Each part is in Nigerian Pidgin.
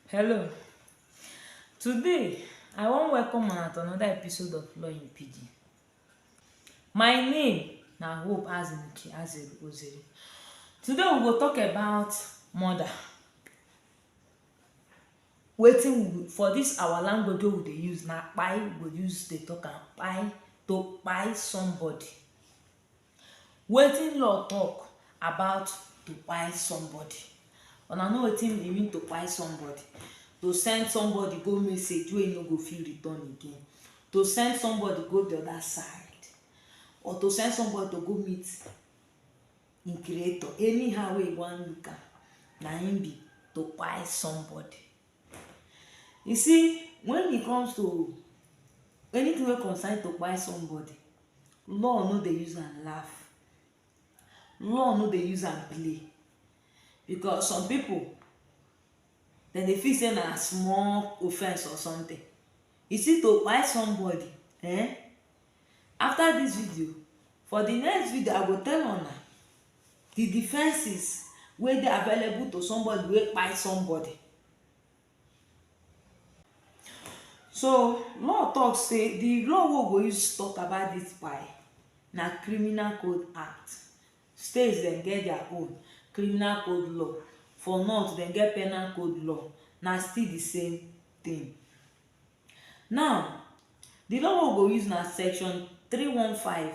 Hello, today I wan welcome una to another episode of Law in Pidgin. My name na Hope Azimuchi Azeri. Today we go talk about murder. Wetin for this our language wey we dey use na kpai we go use dey talk am, kpai, to kpai somebody. Wetin law talk about to kpai somebody? Una know wetin e mean to kpai somebody? To send somebody go message wey e no go fit return again, to send somebody go the other side, or to send somebody to go meet im creator. Anyhow wey you wan look am, na im be to kpai somebody. You see, when e comes to anything wey concern to kpai somebody, law no dey use am laugh, law no dey use am play, because some people dem dey feel say na small offence or something. You see, to kpai somebody, after this video, for the next video I go tell una the defences wey dey available to somebody wey kpai somebody. So law talk say the law wey we go use talk about this kpai na Criminal Code Act. States dem get their own criminal code law. For north dem get penal code law. Na still the same thing. Now the law wey we go use na section 315,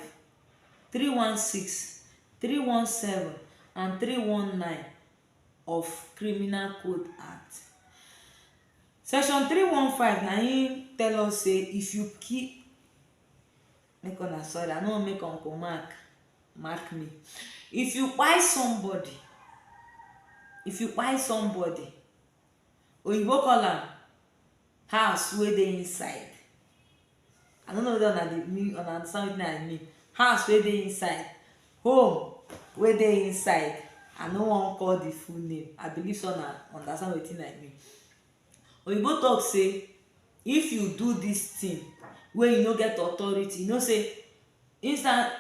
316, 317 and 319 of Criminal Code Act. Section 315 na im tell us say if you kill, make una sorry, I no wan make Uncle mark me. If you kpai somebody, oyibo call am house wey dey inside. I no know whether una understand wetin I mean. House wey dey inside, home wey dey inside. I no wan call the full name. I believe say una understand wetin I mean. Oyibo talk say if you do this thing wey you no get authority, you know say inside.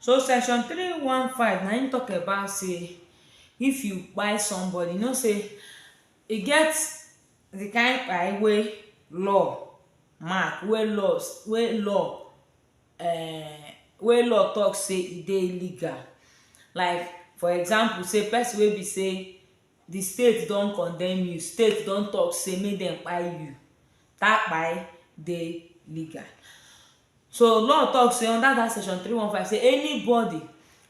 So section 315 na im talk about say if you kpai somebody, you know say e get the kind kpai wey law mark, wey law talk say e dey legal. Like for example, say person wey be say the state don condemn you, state don talk say make dem kpai you, that kpai dey legal. So law talk say under that section 315 say anybody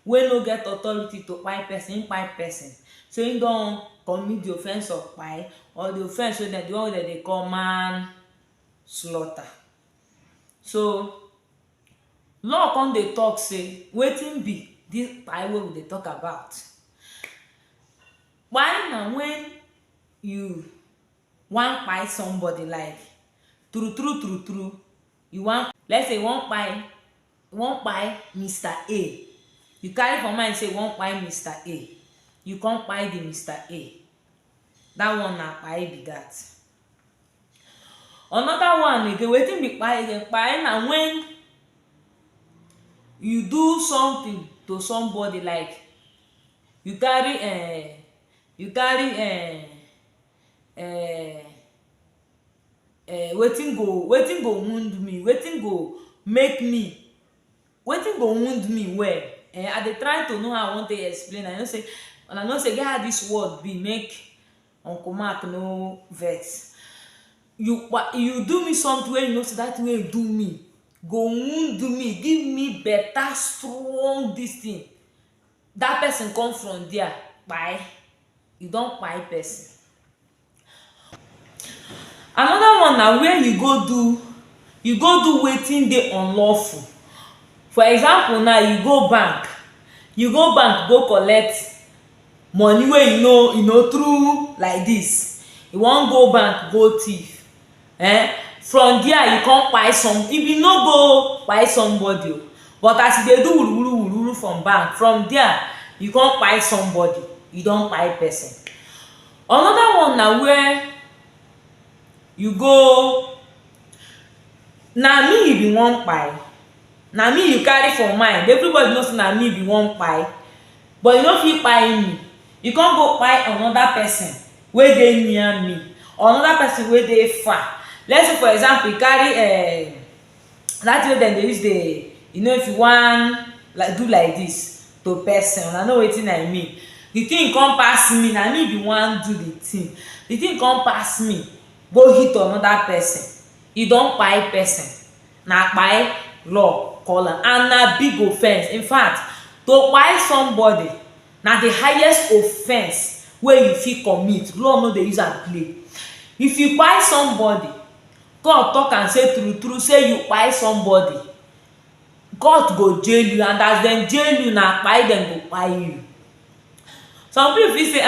wey no get authority to kpai person, im kpai person, so im don commit the offence of kpai, or the offence wey the one wey dem dey call manslaughter. So law come dey talk say wetin be this kpai wey we dey talk about. Kpai na when you wan kpai somebody, like true you wan, let's say you wan kpai Mr. A. You carry for mind say you wan kpai Mr. A, you come kpai the Mr. A. That one na kpai be that. Another one again, wetin be kpai again? Kpai na when you do something to somebody, like you carry wetin go wound me, wetin go wound me well. I dey try to know how I wan take explain. I know say get how this word be, make Uncle Mark no vex. You do me something wey you know say that thing wey you do me go wound me, give me better strong this thing. That person come from there, kpai, you don kpai person. Another one na where you go do wetin dey unlawful. For example now, you go bank go collect money wey you know through like this. You wan go bank go thief, from there you come kpai if you no go kpai somebody, but as you dey do wuruwuru from bank, from there you come kpai somebody, you don kpai person. Another one na where you go, na me you be wan kpai, na me you carry for mind, everybody know say na me be wan kpai, but you no fit kpai me. you can't go kpai another person wey dey near me or another person wey dey far. Let's say for example you carry that way dem dey use the, you know, if you wan like do like this to person, una know wetin I mean. The thing come pass me, na me be wan do the thing, the thing come pass me go hit another person, e don kpai person, na kpai law call am, and na big offence. In fact, to kpai somebody na the highest offence wey you fit commit. Law no dey use am play. If you kpai somebody, God talk am say true true say you kpai somebody, God go jail you, and as dem jail you na kpai dem go kpai you. Some people fit say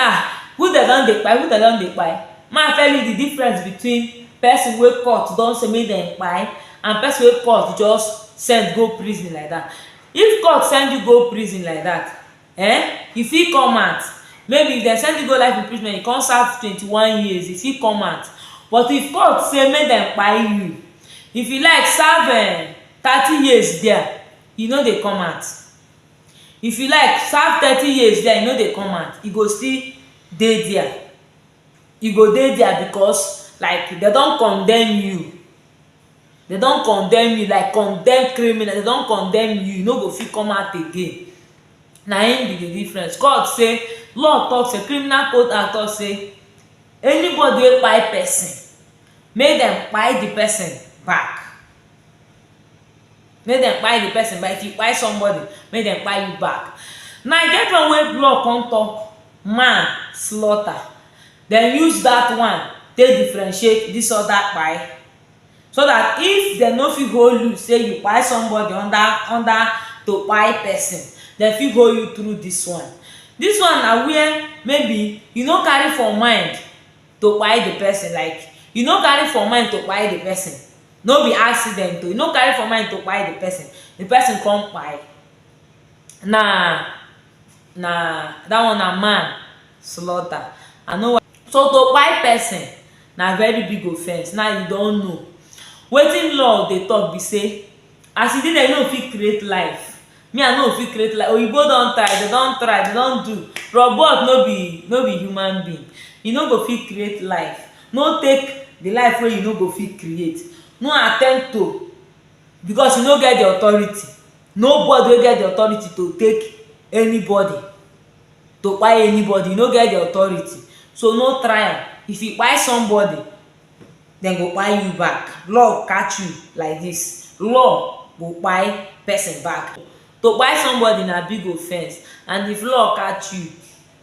who dem don dey kpai, who dem don dey kpai. Make I tell you the difference between person wey court don say make dem kpai and person wey court just send go prison like that. If court send you go prison like that, you fit come out. Maybe if dem send you go life imprisonment, you come serve 21 years, you fit come out. But if court say make dem kpai you, if you like serve 30 years there, you no dey come out. If you like serve 30 years there, you no dey come out, you go still dey there. You go dey there because like dem don condemn you. Dem don condemn you like condemn criminal. Dem don condemn you, you no go fit come out again. Na im be the difference. God say, law talk say, criminal code act talk say anybody wey kpai person, make dem kpai the person back. Make dem kpai the person back. If you kpai somebody, make dem kpai you back. Now e get one wey law come talk manslaughter. Dem use that one take differentiate this other kpai, so that if dem no fit hold you say you kpai somebody under to kpai person, dem fit hold you through this one. This one na where maybe you no carry for mind to kpai the person, like you no carry for mind to kpai the person, no be accident o, you no carry for mind to kpai the person come kpai. Na that one na manslaughter. I know. So to kpai person na very big offence. Now you don know. Wetin law dey talk be say, as e dey there, you no fit create life. Me I no fit create life. Oyibo don try, dem don do. Robot no be human being. You no go fit create life. No take the life wey you no go fit create. No attempt to, because you no get the authority. Nobody wey get the authority to take anybody, to kpai anybody, you no get the authority. So no try am. If you kpai somebody, dem go kpai you back. Law catch you like this, law go kpai person back. To kpai somebody na big offence, and if law catch you,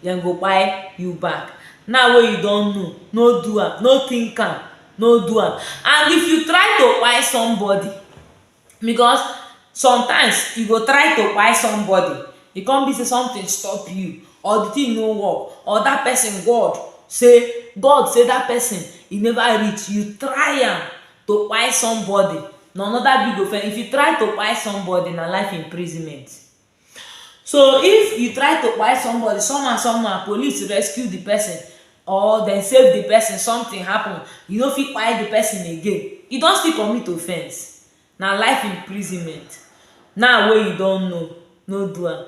dem go kpai you back. Now wey you don know, no do am, no think am, no do am. And if you try to kpai somebody, because sometimes you go try to kpai somebody, e come be say something stop you, or the thing no work, or that person God say that person e never reach. You try am to kpai somebody, na another big offence. If you try to kpai somebody, na life imprisonment. So if you try to kpai somebody, somehow police rescue the person or dem save the person, something happen, you no fit kpai the person again, you don still commit offence. Na life imprisonment. Now wey you don know, no do am.